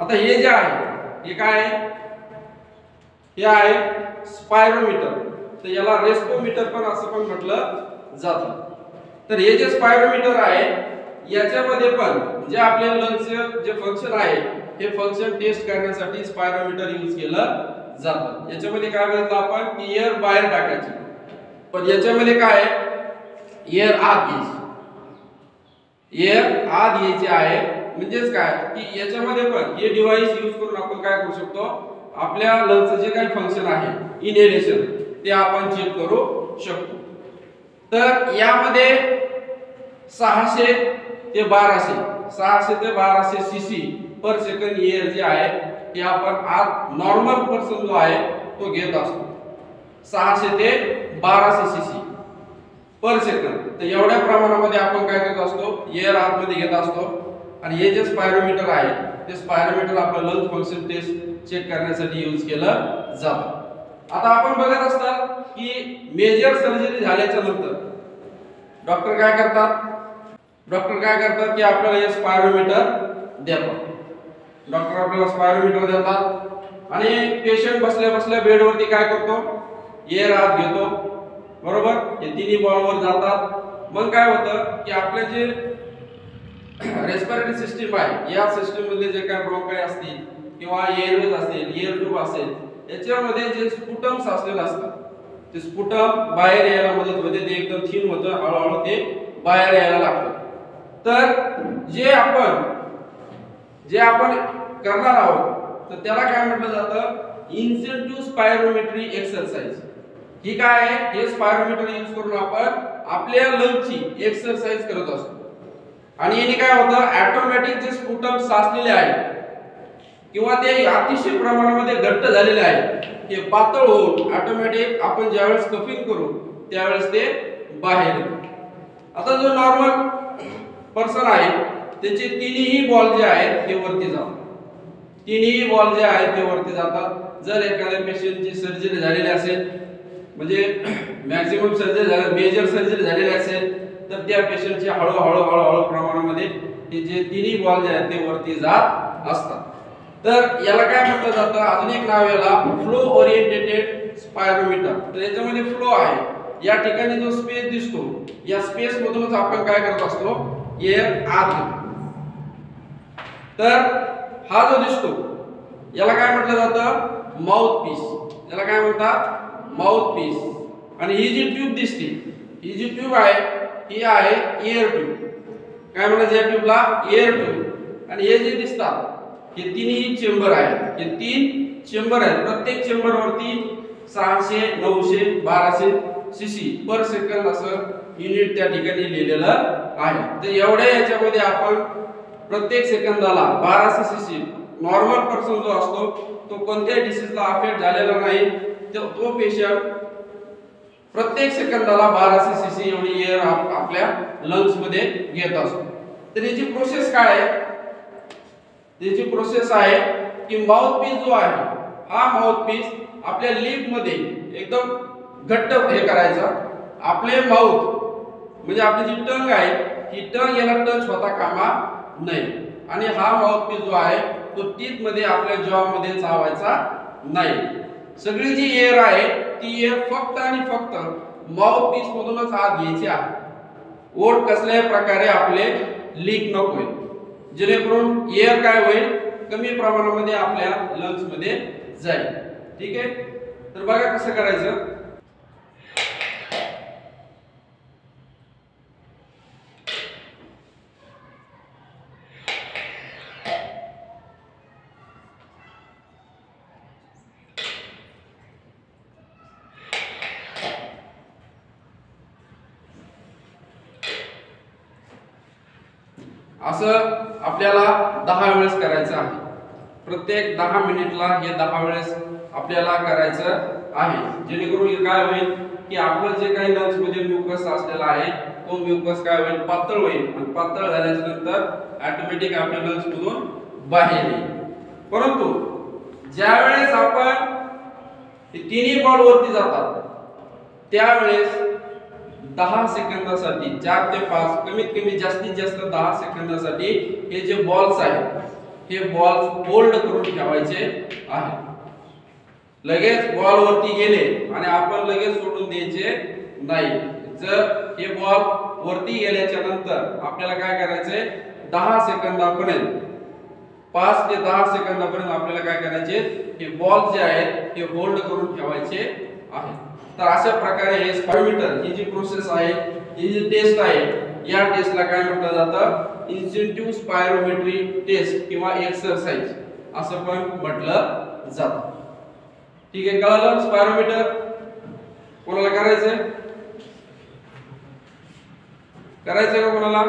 आता हे जे आहे हे काय आहे, हे आहे स्पायरोमीटर. तर याला रेस्पोमीटर पण असं पण म्हटलं जातं. तर हे जे स्पायरोमीटर आहे याच्यामध्ये पण जे आपल्या लंग्सचे जे फंक्शन आहे हे फंक्शन टेस्ट करण्यासाठी स्पायरोमीटर यूज केलं जातं. याच्यामध्ये काय बघितलं आपण की एअर बाहेर टाकायची, पण याच्यामध्ये काय एअर आत घ्यायची. एअर आत घ्यायची आहे म्हणजेच काय की याच्यामध्ये पण हे डिव्हाइस यूज करून आपण काय करू शकतो, आपल्या लंग्सचे जे काही फंक्शन आहे इनहेलेशन ते आपण चेक करू शकतो. तर यामध्ये 600 ते 1200 सीसी पर सेकंड एअर जे आहे ते आपण आत नॉर्मल पर्सन जो आहे तो घेत असतो 600 ते 1200 सीसी पर सेकंड. तर एवढ्या प्रमाणामध्ये आपण काय करत असतो, एअर आतमध्ये घेत असतो. आणि हे जे स्पायरोमीटर आहे ते स्पायरोमीटर आपलं लंग फंक्शन टेस्ट चेक करण्यासाठी यूज केलं जातं. आता आपण बघत असतात की मेजर सर्जरी झाल्याच्या नंतर डॉक्टर काय करतात की आपल्याला हे स्पायरोमीटर देतात. डॉक्टर आपल्याला स्पायरोमीटर देतात आणि पेशंट बसल्या बसल्या बेडवरती काय करतो, एअर आत घेतो. बरोबर, हे तिन्ही बॉलवर जातात. मग काय होतं की आपले जे रेस्पिरेटरी सिस्टीम आहे या सिस्टीम मध्ये जे काय ब्रोंकाई असतील किंवा एअरवेज असेल, एअर ट्यूब असेल, याच्यामध्ये जे स्पुटम्स असलेले असतात ते स्पुटम बाहेर यायला मदत होते. ते एकदम थिन होतं, हळूहळू ते बाहेर यायला लागतं. तर जे आपण करणार आहोत तर त्याला काय म्हटलं जातं, इन्सेंटिव्ह स्पायरोमेट्री एक्सरसाइज. ही काय आहे, हे स्पायरोमीटर यूज करून आपण आपल्या लंगची एक्सरसाइज करत असतो. आणि याने काय होतं, ऑटोमॅटिक जे स्पुटम साचलेले आहे किंवा ते अतिशय प्रमाणामध्ये घट्ट झालेले आहे ते पातळ होऊन ऑटोमॅटिक आपण ज्यावेळेस कफिंग करू त्यावेळेस ते बाहेर येते. आता जो नॉर्मल पर्सन आहे त्याचे तिन्ही बॉल जे आहेत ते वरती जातात. तिन्ही बॉल जे आहेत ते वरती जातात. जर एखाद्या पेशंटची सर्जरी झालेली असेल, म्हणजे मॅक्झिमम सर्जरी झाली, मेजर सर्जरी झालेली असेल, तर त्या पेशंटची हळूहळू प्रमाणामध्ये हे जे तिन्ही बॉल जे आहेत ते वरती जात असतात. तर याला काय म्हटलं जातं, अजून एक नाव याला फ्लो ओरिएंटेड स्पायरोमीटर. तर याच्यामध्ये फ्लो आहे, या ठिकाणी जो स्पेस दिसतो या स्पेस मधूनच आपण काय करत असतो, एअर आत घेतो. तर हा जो दिसतो याला काय म्हटलं जातं, माउथ पीस. याला काय म्हणतात, माउथ पीस. आणि ही जी ट्यूब दिसते, ही जी ट्यूब आहे ही आहे एअर ट्यूब. काय म्हणायचं या ट्यूबला, एअर ट्यूब. आणि हे जे दिसतात हे तिन्ही चेंबर आहेत, हे 3 चेंबर आहेत. प्रत्येक चेंबर वरती 600, 900, 1200 सीसी पर सेकंद असं युनिट त्या ठिकाणी लिहिलेलं आहे. तर एवढ्या याच्यामध्ये आपण प्रत्येक सेकंदाला 1200 सीसी नॉर्मल पर्सन जो असतो तो कोणत्याही डिसीजला अफेक्ट झालेला नाही, तो पेशंट प्रत्येक सेकंदाला 1200 सीसी एवढी एअर आपल्या लंग्स मध्ये घेत असतो. तर याची प्रोसेस काय आहे, त्याची प्रोसेस आहे की माउथ पीस जो आहे हा माउथ पीस आपल्या लिप मध्ये एकदम घट्ट हे करायचा. आपले माउथ म्हणजे आपली जी टंग आहे ही टंग याला टच होता कामा नाही. आणि हा माउथ पीस जो आहे तो टीथ मध्ये आपल्या जॉ मध्ये चावायचा नाही. सगळी जी एअर आहे ती एअर फक्त आणि फक्त माउथ पीस मधूनच आत घ्यायची आहे. ओठ कसल्याही प्रकारे आपले लीक नकोय, जेणेकरून एअर काय होईल, कमी प्रमाणामध्ये आपल्या लंग्स मध्ये जाईल. ठीक आहे, तर बघा कसं करायचं. असं आपल्याला 10 वेळेस करायचं आहे. प्रत्येक 10 मिनिटला हे 10 वेळेस आपल्याला करायचं आहे. जेणेकरून काय होईल की आपलं जे काही लंग्स मध्ये म्युकस असलेला आहे तो म्युकस काय होईल, पातळ होईल. आणि पातळ झाल्याच्या नंतर ऑटोमॅटिक आपल्या लंग्स मधून बाहेर येईल. परंतु ज्यावेळेस आपण तिन्ही बॉल वरती जातात त्यावेळेस 10 सेकंदासाठी 4 ते 5 कमीत कमी जास्तीत जास्त 10 सेकंदासाठी हे जे बॉल्स आहेत हे बॉल होल्ड करून ठेवायचे आहे. लगेच बॉल वरती गेले आणि आपण लगेच सोडून द्यायचे नाही. जर हे बॉल वरती गेल्याच्या नंतर आपल्याला काय करायचंय 10 सेकंदापर्यंत 5 ते 10 सेकंदापर्यंत आपल्याला काय करायचे हे बॉल जे आहेत हे होल्ड करून ठेवायचे आहे. तर अशा प्रकारे हे स्पायरोमीटर ही जी प्रोसेस आहे ही जी टेस्ट आहे या टेस्टला काय म्हटलं जातं इन्स्टिंक्टिव्ह स्पायरोमेट्री टेस्ट किंवा एक्सरसाइज असं पण म्हटलं जातं. ठीक आहे, कळलं स्पायरोमीटर कोणाला करायचंय का कोणाला